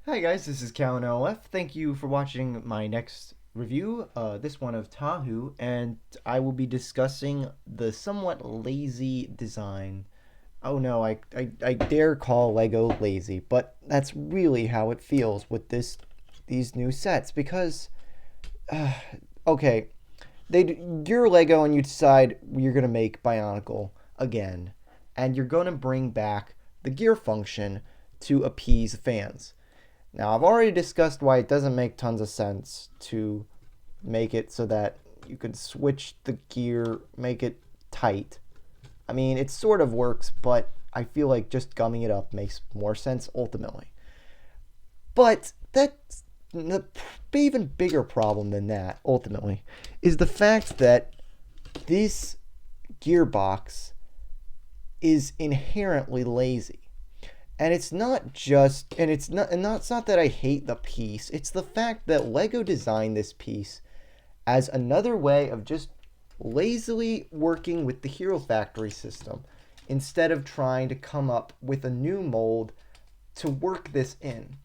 Hi guys, this is Cal and OF. Thank you for watching my next review, this one of Tahu, and I will be discussing the somewhat lazy design. Oh no, I dare call Lego lazy, but that's really how it feels with these new sets because, uh, okay, you're Lego and you decide you're gonna make Bionicle again, and you're gonna bring back the gear function to appease fans. Now, I've already discussed why it doesn't make tons of sense to make it so that you could switch the gear, make it tight. I mean, it sort of works, but I feel like just gumming it up makes more sense ultimately. But that's the even bigger problem than that, ultimately, is the fact that this gearbox is inherently lazy. And it's not just, and it's not that I hate the piece. It's the fact that Lego designed this piece as another way of just lazily working with the Hero Factory system instead of trying to come up with a new mold to work this in.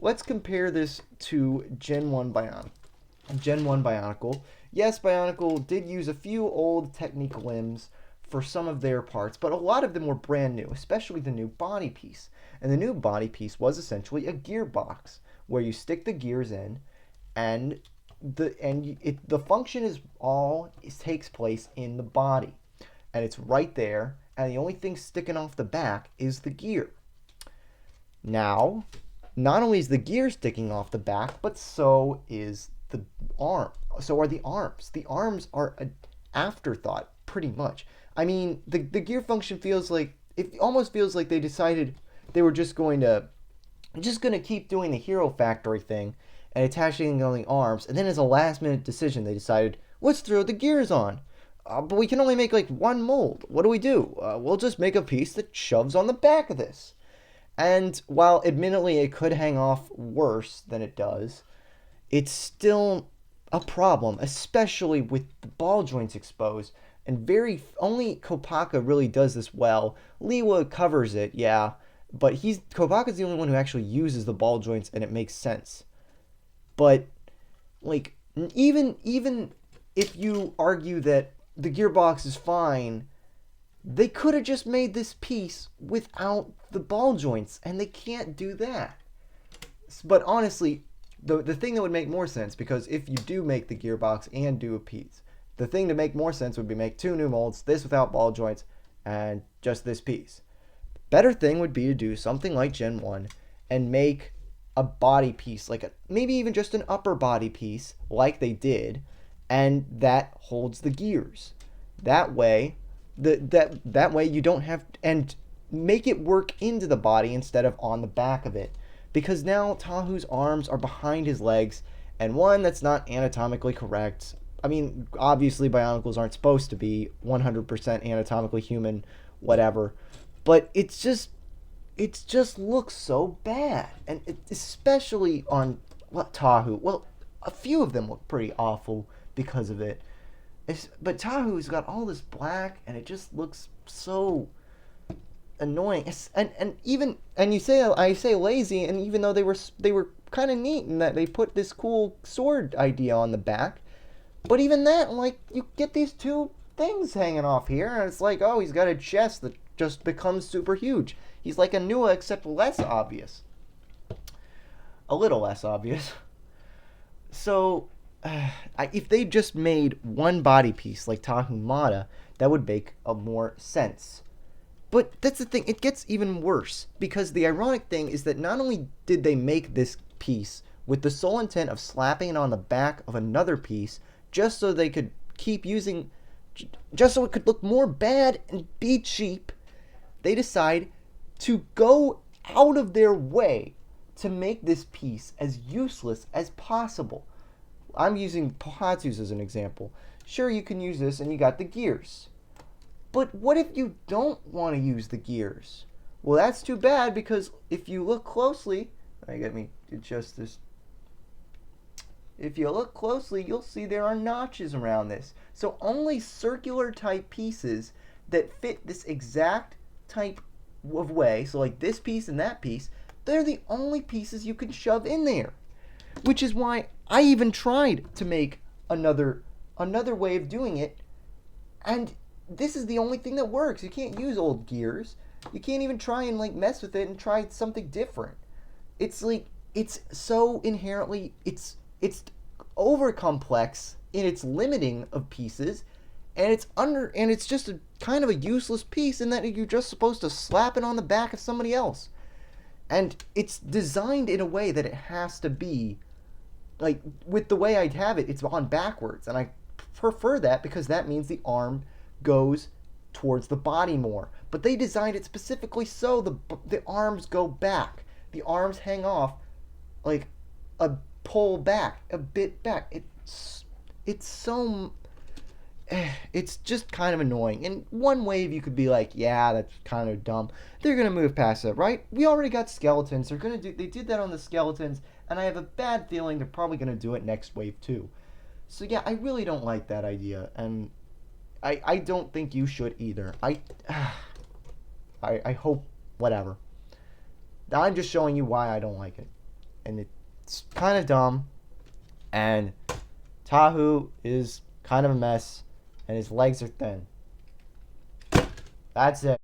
Let's compare this to Gen 1 Bionicle. Yes, Bionicle did use a few old Technique limbs for some of their parts, but a lot of them were brand new, especially the new body piece. And the new body piece was essentially a gearbox where you stick the gears in, and the function is all takes place in the body, and it's right there. And the only thing sticking off the back is the gear. Now, not only is the gear sticking off the back, but so is the arm. So are the arms. The arms are an afterthought, pretty much. I mean, the gear function feels like it almost feels like they decided they were just going to keep doing the Hero Factory thing and attaching on the arms, and then as a last minute decision, they decided let's throw the gears on. But we can only make like one mold. What do we do? We'll just make a piece that shoves on the back of this. And while admittedly it could hang off worse than it does, it's still a problem, especially with the ball joints exposed. And very only Kopaka really does this well. Liwa covers it, yeah, but Kopaka's the only one who actually uses the ball joints, and it makes sense. But like even if you argue that the gearbox is fine, they could have just made this piece without the ball joints, and they can't do that. But honestly, the thing that would make more sense, because if you do make the gearbox and do a piece, the thing to make more sense would be make two new molds, this without ball joints, and just this piece. Better thing would be to do something like Gen 1 and make a body piece, like maybe even just an upper body piece, like they did, and that holds the gears. That way, that way you don't have and make it work into the body instead of on the back of it. Because now Tahu's arms are behind his legs, and one, that's not anatomically correct. I mean, obviously Bionicles aren't supposed to be 100% anatomically human, whatever. But it just looks so bad, and especially on Tahu. Well, a few of them look pretty awful because of it. But Tahu's got all this black, and it just looks so annoying. And you say I say lazy, and even though they were kind of neat in that they put this cool sword idea on the back, but even that, like, you get these two things hanging off here, and it's like, oh, he's got a chest that just becomes super huge. He's like a Nua, except less obvious. A little less obvious. So, if they just made one body piece like Tahumada, that would make a more sense. But that's the thing, it gets even worse. Because the ironic thing is that not only did they make this piece with the sole intent of slapping it on the back of another piece, just so they could keep using, just so it could look more bad and be cheap, they decide to go out of their way to make this piece as useless as possible. I'm using Pahatsus as an example. Sure, you can use this and you got the gears. But what if you don't want to use the gears? Well, that's too bad, because if you look closely, let me adjust this. If you look closely, you'll see there are notches around this. So only circular type pieces that fit this exact type of way, so like this piece and that piece, They're the only pieces you can shove in there. Which is why I even tried to make another way of doing it, and this is the only thing that works. You can't use old gears. You can't even try and like mess with it and try something different. It's like it's so inherently it's over complex in its limiting of pieces, and it's just a kind of a useless piece in that you're just supposed to slap it on the back of somebody else. And it's designed in a way that it has to be like with the way I have it, it's on backwards, and I prefer that because that means the arm goes towards the body more. But they designed it specifically so the arms go back. The arms hang off like a pull back, a bit back. It's so it's just kind of annoying. In one wave, you could be like, yeah, that's kind of dumb. They're gonna move past it, right? We already got skeletons. They did that on the skeletons, and I have a bad feeling they're probably gonna do it next wave too. So yeah, I really don't like that idea, and I don't think you should either. I hope whatever. I'm just showing you why I don't like it, and it's kind of dumb, and Tahu is kind of a mess, and his legs are thin. That's it.